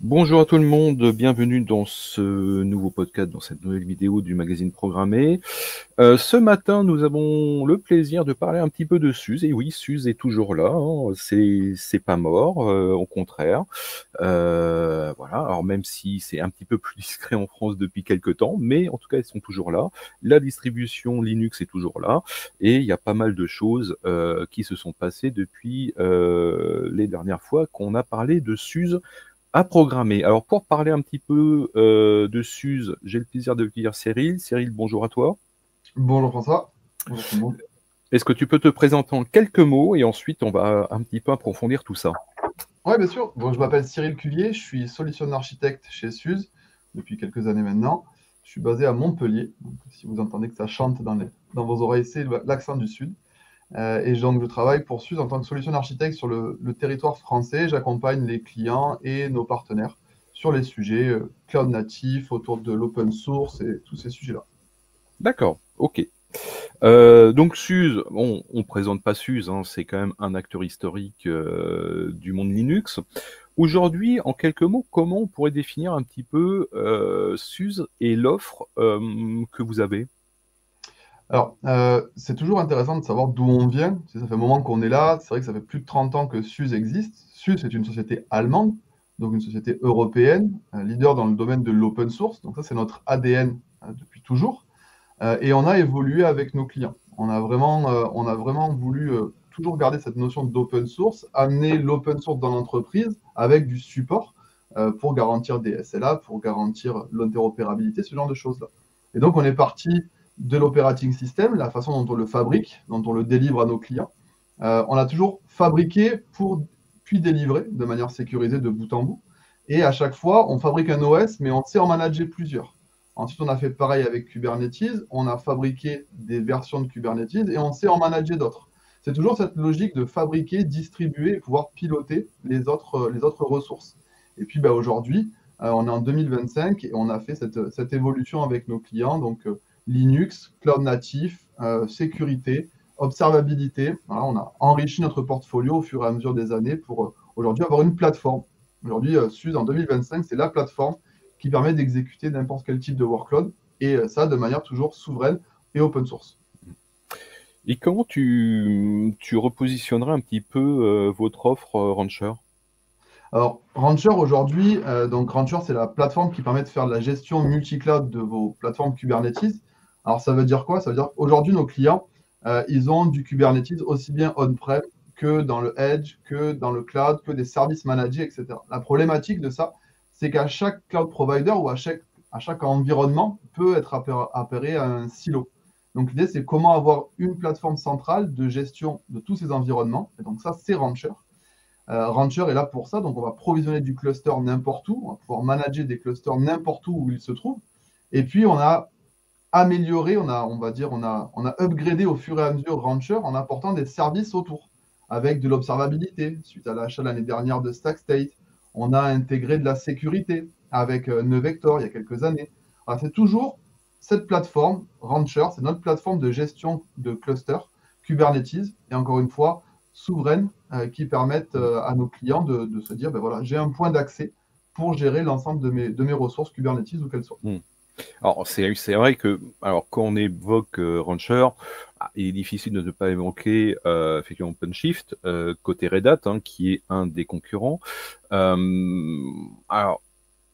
Bonjour à tout le monde, bienvenue dans ce nouveau podcast, dans cette nouvelle vidéo du magazine Programmé. Ce matin, nous avons le plaisir de parler un petit peu de Suze. Et oui, Suze est toujours là, hein, c'est pas mort, au contraire. Voilà, alors même si c'est un petit peu plus discret en France depuis quelques temps, mais en tout cas, ils sont toujours là. La distribution Linux est toujours là, et il y a pas mal de choses qui se sont passées depuis les dernières fois qu'on a parlé de Suze à programmer. Alors, pour parler un petit peu de Suze, j'ai le plaisir de dire Cyril. Cyril, bonjour à toi. Bonjour François, bonjour tout le monde. Est-ce que tu peux te présenter en quelques mots et ensuite on va un petit peu approfondir tout ça? Oui, bien sûr. Bon, je m'appelle Cyril Cuvier, je suis solution architecte chez Suze depuis quelques années maintenant. Je suis basé à Montpellier. Donc, si vous entendez que ça chante dans vos oreilles, c'est l'accent du Sud. Et donc, je travaille pour Suze en tant que solution architecte sur le territoire français. J'accompagne les clients et nos partenaires sur les sujets cloud natif, autour de l'open source et tous ces sujets-là. D'accord, ok. Donc Suze, bon, on présente pas Suze, hein, c'est quand même un acteur historique du monde Linux. Aujourd'hui, en quelques mots, comment on pourrait définir un petit peu Suze et l'offre que vous avez? Alors, c'est toujours intéressant de savoir d'où on vient. Ça fait un moment qu'on est là. C'est vrai que ça fait plus de 30 ans que Suze existe. Suze est une société allemande, donc une société européenne, leader dans le domaine de l'open source. Donc ça, c'est notre ADN depuis toujours. Et on a évolué avec nos clients. On a vraiment voulu toujours garder cette notion d'open source, amener l'open source dans l'entreprise avec du support pour garantir des SLA, pour garantir l'interopérabilité, ce genre de choses-là. Et donc, on est parti de l'operating system, la façon dont on le fabrique, dont on le délivre à nos clients. On a toujours fabriqué pour puis délivrer de manière sécurisée de bout en bout. Et à chaque fois, on fabrique un OS, mais on sait en manager plusieurs. Ensuite, on a fait pareil avec Kubernetes. On a fabriqué des versions de Kubernetes et on sait en manager d'autres. C'est toujours cette logique de fabriquer, distribuer et pouvoir piloter les autres ressources. Et puis aujourd'hui, on est en 2025 et on a fait cette évolution avec nos clients. Donc, Linux, cloud natif, sécurité, observabilité. Voilà, on a enrichi notre portfolio au fur et à mesure des années pour aujourd'hui avoir une plateforme. Aujourd'hui, Suze en 2025, c'est la plateforme qui permet d'exécuter n'importe quel type de workload et ça de manière toujours souveraine et open source. Et comment tu repositionnerais un petit peu votre offre Rancher? Alors, Rancher aujourd'hui, donc Rancher, c'est la plateforme qui permet de faire de la gestion multi-cloud de vos plateformes Kubernetes. Alors, ça veut dire quoi? Ça veut dire qu'aujourd'hui, nos clients, ils ont du Kubernetes aussi bien on-prem que dans le edge, que dans le cloud, que des services managés, etc. La problématique de ça, c'est qu'à chaque cloud provider ou à chaque environnement peut être appairé à un silo. Donc, l'idée, c'est comment avoir une plateforme centrale de gestion de tous ces environnements. Et donc, ça, c'est Rancher. Rancher est là pour ça, donc on va provisionner du cluster n'importe où, on va pouvoir manager des clusters n'importe où ils se trouvent. Et puis on a amélioré, on a upgradé au fur et à mesure Rancher en apportant des services autour, avec de l'observabilité, suite à l'achat l'année dernière de StackState. On a intégré de la sécurité avec NeuVector il y a quelques années. Alors, c'est toujours cette plateforme, Rancher, c'est notre plateforme de gestion de cluster Kubernetes, et encore une fois, souveraine, qui permettent à nos clients de se dire, ben voilà, j'ai un point d'accès pour gérer l'ensemble de mes ressources Kubernetes où qu'elles soient. Hmm. Alors, c'est vrai que alors, quand on évoque Rancher, il est difficile de ne pas évoquer effectivement OpenShift, côté Red Hat, hein, qui est un des concurrents. Alors,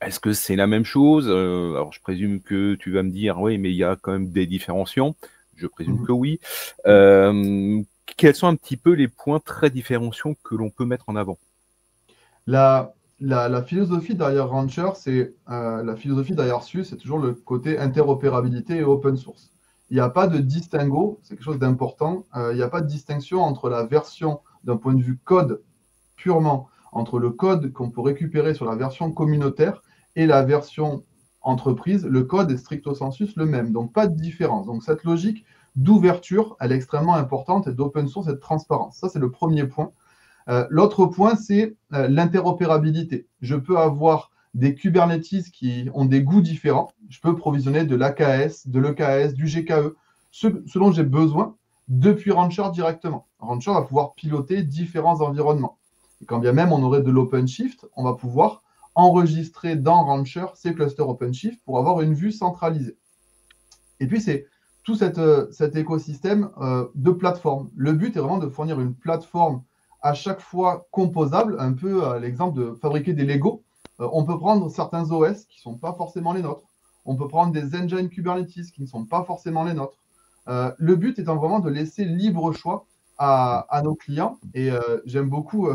est-ce que c'est la même chose? Alors, je présume que tu vas me dire, oui, mais il y a quand même des différenciants. Je présume que oui. Quels sont un petit peu les points très différenciants que l'on peut mettre en avant? La philosophie derrière Rancher, la philosophie derrière SUS, c'est toujours le côté interopérabilité et open source. Il n'y a pas de distinguo, c'est quelque chose d'important. Il n'y a pas de distinction entre la version d'un point de vue code purement, entre le code qu'on peut récupérer sur la version communautaire et la version entreprise. Le code est stricto sensus le même, donc pas de différence. Donc cette logique d'ouverture, elle est extrêmement importante, et d'open source et de transparence. Ça, c'est le premier point. L'autre point, c'est l'interopérabilité. Je peux avoir des Kubernetes qui ont des goûts différents. Je peux provisionner de l'AKS, de l'EKS, du GKE, ce dont j'ai besoin depuis Rancher directement. Rancher va pouvoir piloter différents environnements. Et quand bien même on aurait de l'OpenShift, on va pouvoir enregistrer dans Rancher ces clusters OpenShift pour avoir une vue centralisée. Et puis, c'est tout cet écosystème de plateforme. Le but est vraiment de fournir une plateforme à chaque fois composable, un peu à l'exemple de fabriquer des Lego. On peut prendre certains OS qui ne sont pas forcément les nôtres. On peut prendre des engines Kubernetes qui ne sont pas forcément les nôtres. Le but étant vraiment de laisser libre choix à nos clients. Et j'aime beaucoup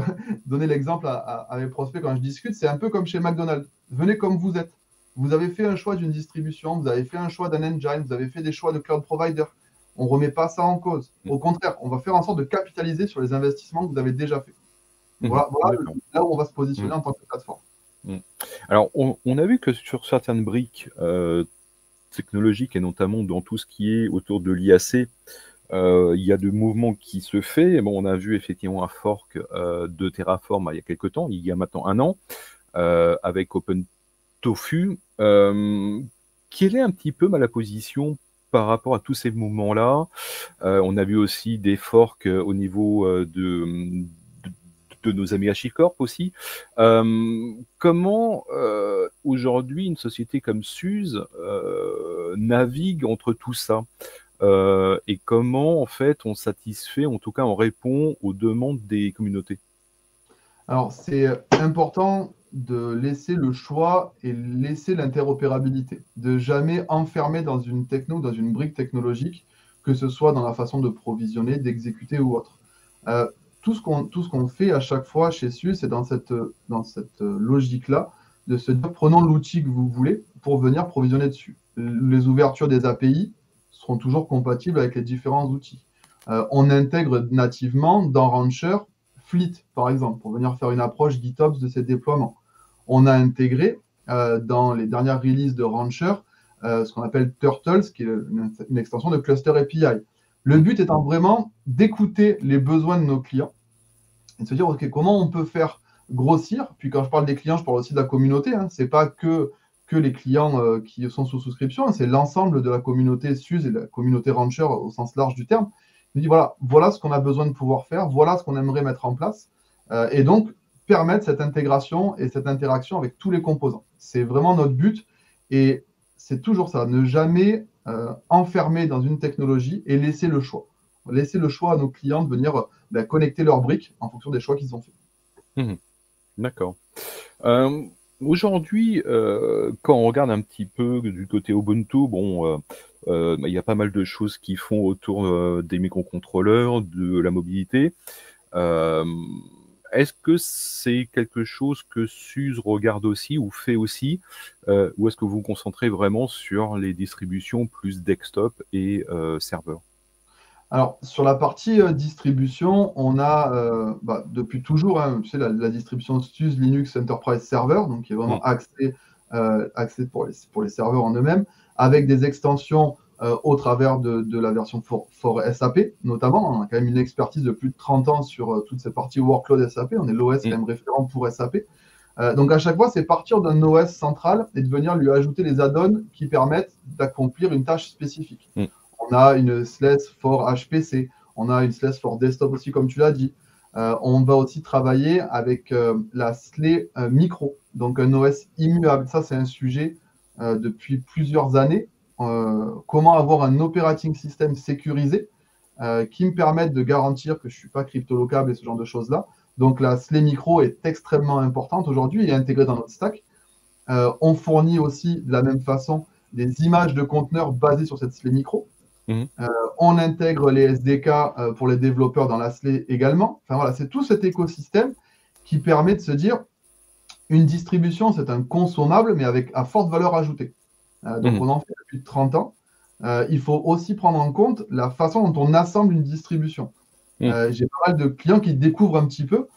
donner l'exemple à mes prospects quand je discute. C'est un peu comme chez McDonald's. Venez comme vous êtes. Vous avez fait un choix d'une distribution, vous avez fait un choix d'un engine, vous avez fait des choix de cloud provider. On ne remet pas ça en cause. Au contraire, on va faire en sorte de capitaliser sur les investissements que vous avez déjà faits. Voilà là où on va se positionner en tant que plateforme. Alors, on a vu que sur certaines briques technologiques, et notamment dans tout ce qui est autour de l'IAC, il y a de mouvements qui se fait. Bon, on a vu effectivement un fork de Terraform il y a quelques temps, il y a maintenant 1 an, avec OpenTofu. Quelle est un petit peu la position par rapport à tous ces mouvements-là? On a vu aussi des forks au niveau de nos amis HashiCorp aussi. Comment aujourd'hui une société comme SUSE navigue entre tout ça? Et comment en fait on satisfait, en tout cas on répond aux demandes des communautés? Alors c'est important de laisser le choix et laisser l'interopérabilité, de jamais enfermer dans une techno, dans une brique technologique, que ce soit dans la façon de provisionner, d'exécuter ou autre. Tout ce qu'on fait à chaque fois chez SUSE, c'est dans cette logique-là, de se dire prenons l'outil que vous voulez pour venir provisionner dessus. Les ouvertures des API seront toujours compatibles avec les différents outils. On intègre nativement dans Rancher Fleet, par exemple, pour venir faire une approche GitOps de ces déploiements. On a intégré dans les dernières releases de Rancher ce qu'on appelle Turtles, qui est une extension de Cluster API. Le but étant vraiment d'écouter les besoins de nos clients et de se dire okay, comment on peut faire grossir. Puis quand je parle des clients, je parle aussi de la communauté. Ce n'est pas que les clients qui sont sous souscription, c'est l'ensemble de la communauté SUSE et de la communauté Rancher au sens large du terme. Je dis voilà ce qu'on a besoin de pouvoir faire, voilà ce qu'on aimerait mettre en place, et donc permettre cette intégration et cette interaction avec tous les composants. C'est vraiment notre but, et c'est toujours ça, ne jamais enfermer dans une technologie et laisser le choix. Laisser le choix à nos clients de venir connecter leurs briques en fonction des choix qu'ils ont fait. D'accord. Aujourd'hui, quand on regarde un petit peu du côté Ubuntu, bon, il y a pas mal de choses qui font autour des microcontrôleurs, de la mobilité. Est-ce que c'est quelque chose que SUSE regarde aussi ou fait aussi, ou est-ce que vous vous concentrez vraiment sur les distributions plus desktop et serveur? Alors, sur la partie distribution, on a depuis toujours tu sais, la distribution SUSE Linux Enterprise Server, donc qui est vraiment axée pour les serveurs en eux-mêmes, avec des extensions au travers de la version for SAP, notamment. On a quand même une expertise de plus de 30 ans sur toute cette partie workload SAP. On est l'OS quand même référent pour SAP. Donc, à chaque fois, c'est partir d'un OS central et de venir lui ajouter les add-ons qui permettent d'accomplir une tâche spécifique. On a une SLES for HPC, on a une SLES for desktop aussi, comme tu l'as dit. On va aussi travailler avec la SLE micro, donc un OS immuable. Ça, c'est un sujet depuis plusieurs années. Comment avoir un operating system sécurisé qui me permette de garantir que je ne suis pas cryptolocable et ce genre de choses-là. Donc, la SLE micro est extrêmement importante aujourd'hui et intégrée dans notre stack. On fournit aussi de la même façon des images de conteneurs basées sur cette SLE micro. On intègre les SDK pour les développeurs dans la SLE également. Enfin voilà, c'est tout cet écosystème qui permet de se dire une distribution, c'est un consommable, mais à forte valeur ajoutée. Donc on en fait depuis 30 ans. Il faut aussi prendre en compte la façon dont on assemble une distribution. J'ai pas mal de clients qui découvrent un petit peu.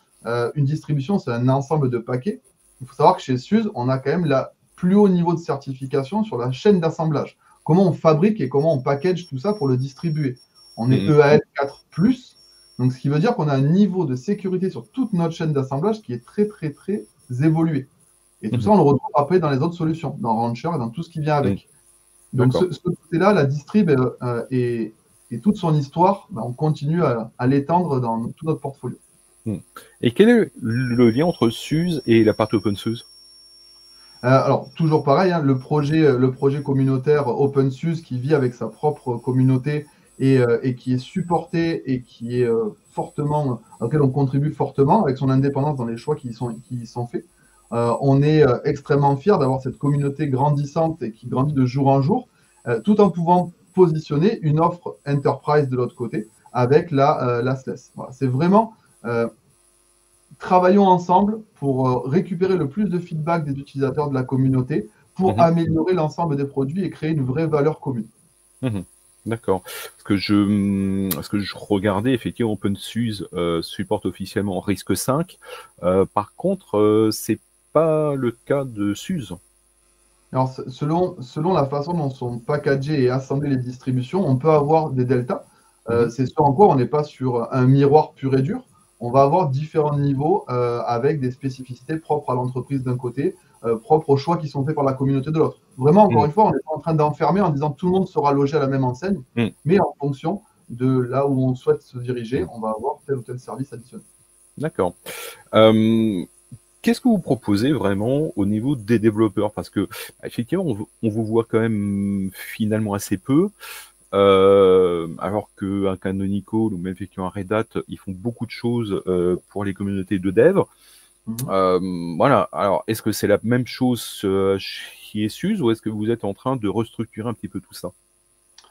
Une distribution, c'est un ensemble de paquets. Il faut savoir que chez SUSE, on a quand même le plus haut niveau de certification sur la chaîne d'assemblage. Comment on fabrique et comment on package tout ça pour le distribuer. On est EAL4+, donc ce qui veut dire qu'on a un niveau de sécurité sur toute notre chaîne d'assemblage qui est très, très, très évolué. Et tout ça, on le retrouve après dans les autres solutions, dans Rancher et dans tout ce qui vient avec. Donc ce côté-là, la distrib et toute son histoire, on continue à l'étendre dans tout notre portfolio. Et quel est le lien entre SUSE et la partie OpenSUSE? Alors, toujours pareil, hein, le projet communautaire OpenSUSE qui vit avec sa propre communauté et qui est supporté et qui est auquel on contribue fortement avec son indépendance dans les choix qui y sont faits. On est extrêmement fiers d'avoir cette communauté grandissante et qui grandit de jour en jour, tout en pouvant positionner une offre enterprise de l'autre côté avec la SLES. Voilà, c'est vraiment travaillons ensemble pour récupérer le plus de feedback des utilisateurs de la communauté pour améliorer l'ensemble des produits et créer une vraie valeur commune. D'accord. Parce que je regardais, effectivement, OpenSUSE supporte officiellement RISC 5. Par contre, c'est pas le cas de SUSE. Alors, selon la façon dont sont packagées et assemblées les distributions, on peut avoir des deltas. C'est ce en quoi on n'est pas sur un miroir pur et dur. On va avoir différents niveaux avec des spécificités propres à l'entreprise d'un côté, propres aux choix qui sont faits par la communauté de l'autre. Vraiment, encore une fois, on n'est pas en train d'enfermer en disant tout le monde sera logé à la même enseigne, mais en fonction de là où on souhaite se diriger, on va avoir tel ou tel service additionnel. D'accord. Qu'est-ce que vous proposez vraiment au niveau des développeurs? Parce que, effectivement, on vous voit quand même finalement assez peu. Alors qu'un Canonical ou même effectivement un Red Hat, ils font beaucoup de choses pour les communautés de dev. Voilà. Alors, est-ce que c'est la même chose chez SUSE ou est-ce que vous êtes en train de restructurer un petit peu tout ça?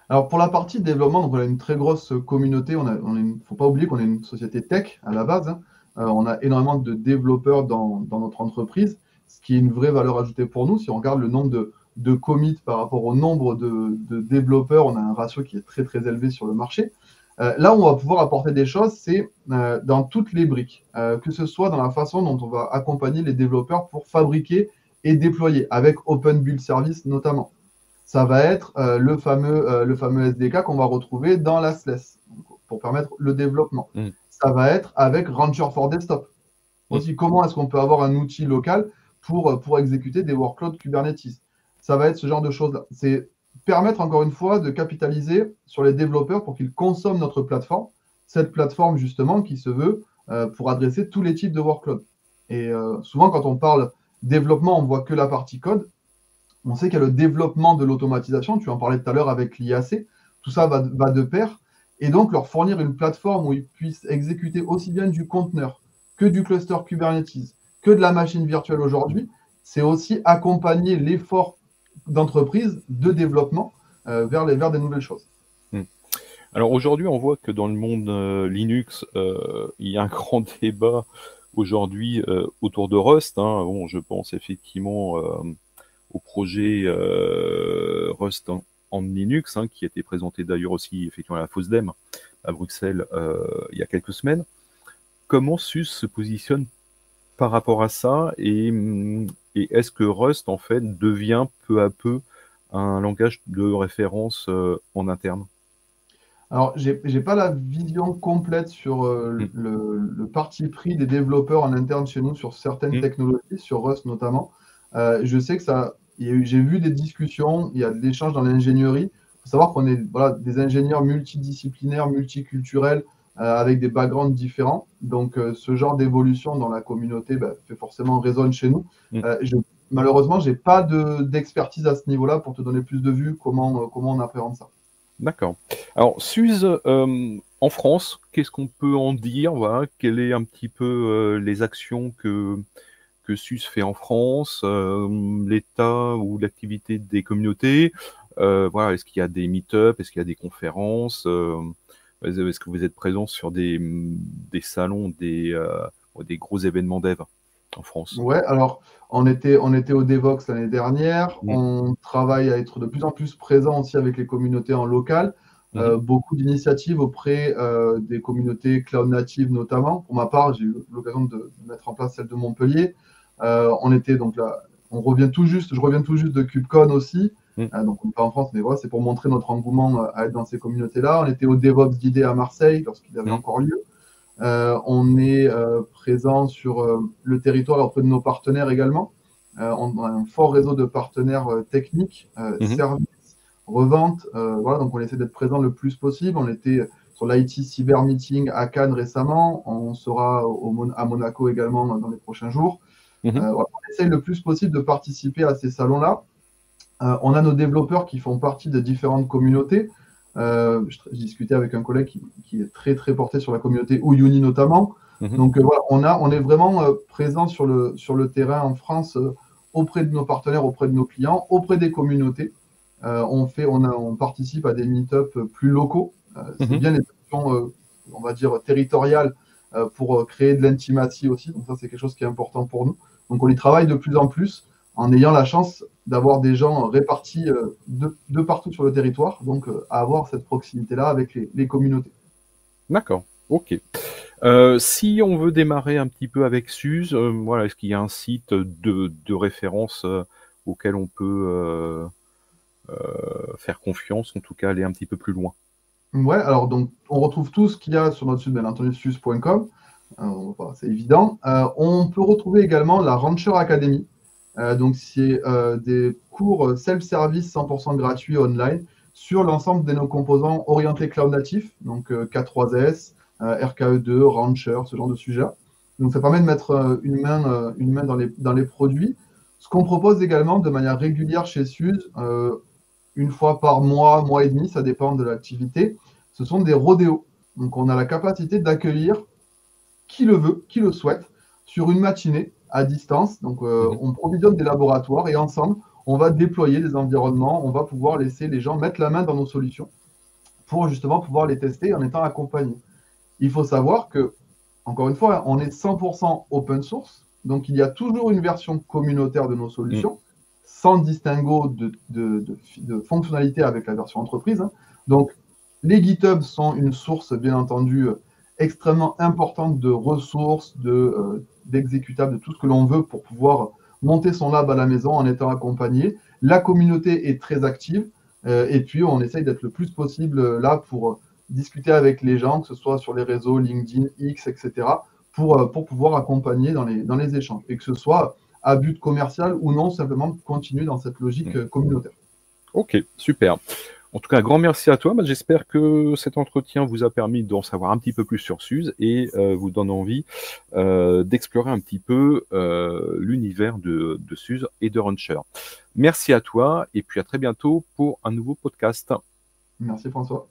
Alors, pour la partie développement, donc on a une très grosse communauté. Il ne faut pas oublier qu'on est une société tech à la base, hein. On a énormément de développeurs dans notre entreprise, ce qui est une vraie valeur ajoutée pour nous. Si on regarde le nombre de commits par rapport au nombre de développeurs, on a un ratio qui est très très élevé sur le marché. Là où on va pouvoir apporter des choses, c'est dans toutes les briques, que ce soit dans la façon dont on va accompagner les développeurs pour fabriquer et déployer, avec Open Build Service notamment. Ça va être le fameux SDK qu'on va retrouver dans la SLES pour permettre le développement. Ça va être avec Rancher for Desktop. Aussi, comment est-ce qu'on peut avoir un outil local pour exécuter des workloads Kubernetes? Ça va être ce genre de choses-là. C'est permettre, encore une fois, de capitaliser sur les développeurs pour qu'ils consomment notre plateforme, cette plateforme, justement, qui se veut pour adresser tous les types de workloads. Et souvent, quand on parle développement, on ne voit que la partie code. On sait qu'il y a le développement de l'automatisation, tu en parlais tout à l'heure avec l'IAC, tout ça va de pair, et donc leur fournir une plateforme où ils puissent exécuter aussi bien du conteneur que du cluster Kubernetes, que de la machine virtuelle aujourd'hui, c'est aussi accompagner l'effort d'entreprise de développement vers des nouvelles choses. Alors aujourd'hui, on voit que dans le monde Linux, il y a un grand débat aujourd'hui autour de Rust. Hein. Bon, je pense effectivement au projet Rust en Linux, hein, qui a été présenté d'ailleurs aussi effectivement à la FOSDEM à Bruxelles il y a quelques semaines. Comment SUSE se positionne par rapport à ça et est-ce que Rust en fait devient peu à peu un langage de référence en interne? Alors, j'ai pas la vision complète sur le parti pris des développeurs en interne chez nous sur certaines technologies, sur Rust notamment. Je sais que j'ai vu des discussions, il y a de l'échange dans l'ingénierie. Il faut savoir qu'on est des ingénieurs multidisciplinaires, multiculturels, avec des backgrounds différents. Donc, ce genre d'évolution dans la communauté fait forcément résonne chez nous. Malheureusement, je n'ai pas d'expertise à ce niveau-là pour te donner plus de vues comment on appréhende ça. D'accord. Alors, SUSE, en France, qu'est-ce qu'on peut en dire? Voilà, quelles est un petit peu les actions que SUSE fait en France, l'état ou l'activité des communautés? Voilà, est-ce qu'il y a des meet-up? Est-ce qu'il y a des conférences? Est-ce que vous êtes présent sur des salons, des gros événements dev en France? Ouais, alors on était au Devox l'année dernière. On travaille à être de plus en plus présent aussi avec les communautés en local. Beaucoup d'initiatives auprès des communautés cloud native notamment. Pour ma part, j'ai eu l'occasion de mettre en place celle de Montpellier. On était donc là, je reviens tout juste de KubeCon aussi. Donc on n'est pas en France, mais voilà, c'est pour montrer notre engouement à être dans ces communautés-là. On était au DevOps d'idées à Marseille lorsqu'il avait encore lieu. On est présent sur le territoire auprès de nos partenaires également. On a un fort réseau de partenaires techniques, services, revente. Voilà, donc on essaie d'être présent le plus possible. On était sur l'IT Cyber Meeting à Cannes récemment. On sera à Monaco également dans les prochains jours. Voilà, on essaye le plus possible de participer à ces salons-là. On a nos développeurs qui font partie de différentes communautés. Je discutais avec un collègue qui est très, très porté sur la communauté Uyuni notamment. Donc voilà, on est vraiment présent sur le terrain en France auprès de nos partenaires, auprès de nos clients, auprès des communautés. On participe à des meet-up plus locaux. C'est bien les actions, on va dire, territoriales pour créer de l'intimatie aussi. Donc ça, c'est quelque chose qui est important pour nous. Donc on y travaille de plus en plus en ayant la chance d'avoir des gens répartis de partout sur le territoire, donc à avoir cette proximité-là avec les communautés. D'accord, ok. Si on veut démarrer un petit peu avec Suze, voilà, est-ce qu'il y a un site de référence auquel on peut faire confiance, en tout cas aller un petit peu plus loin? Ouais, alors donc on retrouve tout ce qu'il y a sur notre site, bien entendu, suze.com, c'est évident. On peut retrouver également la Rancher Academy. Donc c'est des cours self-service 100% gratuits online sur l'ensemble de nos composants orientés cloud natif, donc K3S, RKE2, Rancher, ce genre de sujet. Donc ça permet de mettre une main dans les produits. Ce qu'on propose également de manière régulière chez Suze, une fois par mois, mois et demi, ça dépend de l'activité, ce sont des rodéos. Donc on a la capacité d'accueillir qui le veut, qui le souhaite, sur une matinée à distance. Donc on provisionne des laboratoires et ensemble, on va déployer des environnements, on va pouvoir laisser les gens mettre la main dans nos solutions pour justement pouvoir les tester en étant accompagnés. Il faut savoir que, encore une fois, on est 100% open source, donc il y a toujours une version communautaire de nos solutions, sans distinguo de fonctionnalité avec la version entreprise. Donc, les GitHub sont une source, bien entendu, extrêmement importante de ressources, d'exécutables, de tout ce que l'on veut pour pouvoir monter son lab à la maison en étant accompagné. La communauté est très active, et puis on essaye d'être le plus possible là pour discuter avec les gens, que ce soit sur les réseaux LinkedIn, X, etc., pour pouvoir accompagner dans les échanges, et que ce soit à but commercial ou non, simplement continuer dans cette logique communautaire. Ok, super. En tout cas, un grand merci à toi. J'espère que cet entretien vous a permis d'en savoir un petit peu plus sur Suze et vous donne envie d'explorer un petit peu l'univers de Suze et de Rancher. Merci à toi et puis à très bientôt pour un nouveau podcast. Merci François.